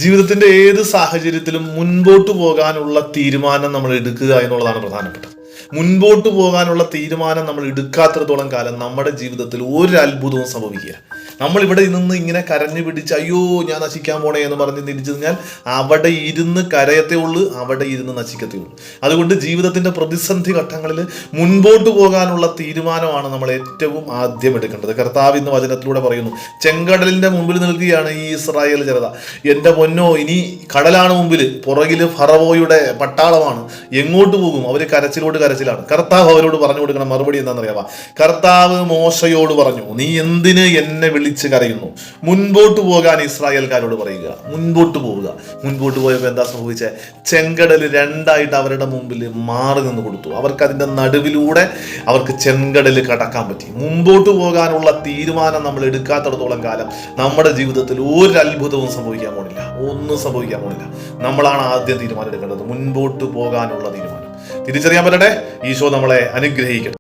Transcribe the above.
ജീവിതത്തിന്റെ ഏത് സാഹചര്യത്തിലും മുൻപോട്ട് പോകാനുള്ള തീരുമാനം നമ്മൾ എടുക്കുക എന്നുള്ളതാണ് പ്രധാനപ്പെട്ടത്. മുൻപോട്ട് പോകാനുള്ള തീരുമാനം നമ്മൾ എടുക്കാത്തിടത്തോളം കാലം നമ്മുടെ ജീവിതത്തിൽ ഒരു അത്ഭുതവും സംഭവിക്കുക. നമ്മൾ ഇവിടെ നിന്ന് ഇങ്ങനെ കരഞ്ഞു പിടിച്ച് അയ്യോ ഞാൻ നശിക്കാൻ പോണേ എന്ന് പറഞ്ഞ് തിരിച്ചു കഴിഞ്ഞാൽ അവിടെ ഇരുന്ന് കരയത്തേ ഉള്ളൂ, അവിടെ ഇരുന്ന് നശിക്കത്തേ ഉള്ളൂ. അതുകൊണ്ട് ജീവിതത്തിന്റെ പ്രതിസന്ധി ഘട്ടങ്ങളിൽ മുൻപോട്ട് പോകാനുള്ള തീരുമാനമാണ് നമ്മൾ ഏറ്റവും ആദ്യം എടുക്കേണ്ടത്. കർത്താവ് ഇന്ന് വചനത്തിലൂടെ പറയുന്നു, ചെങ്കടലിന്റെ മുമ്പിൽ നിൽക്കുകയാണ് ഈ ഇസ്രായേൽ ജനത. എൻ്റെ പൊന്നോ, ഇനി കടലാണ് മുമ്പിൽ, പുറകിൽ ഫറവോയുടെ പട്ടാളമാണ്. എങ്ങോട്ട് പോകും? അവർ കരച്ചിലോട് കരച്ചിലാണ്. കർത്താവ് അവരോട് പറഞ്ഞു കൊടുക്കുന്ന മറുപടി എന്താണെന്നറിയാവാ? കർത്താവ് മോശയോട് പറഞ്ഞു, നീ എന്തിന് എന്നെ വിളിച്ച് കരയുന്നു? മുൻപോട്ട് പോകാൻ ഇസ്രായേൽക്കാരോട് പറയുക, മുൻപോട്ട് പോവുക. മുൻപോട്ട് പോയപ്പോൾ എന്താ സംഭവിച്ചത്? ചെങ്കടൽ രണ്ടായിട്ട് അവരുടെ മുമ്പിൽ മാറി നിന്ന് കൊടുത്തു. അവർക്ക് അതിൻ്റെ നടുവിലൂടെ അവർക്ക് ചെങ്കടൽ കടക്കാൻ പറ്റി. മുമ്പോട്ട് പോകാനുള്ള തീരുമാനം നമ്മൾ എടുക്കാത്തിടത്തോളം കാലം നമ്മുടെ ജീവിതത്തിൽ ഒരു അത്ഭുതവും സംഭവിക്കാൻ പോണില്ല, ഒന്നും സംഭവിക്കാൻ പോണില്ല. നമ്മളാണ് ആദ്യം തീരുമാനം എടുക്കേണ്ടത്, മുൻപോട്ട് പോകാനുള്ള തീരുമാനം. തിരിച്ചറിയാൻ പറ്റട്ടെ. ഈശോ നമ്മളെ അനുഗ്രഹിക്കട്ടെ.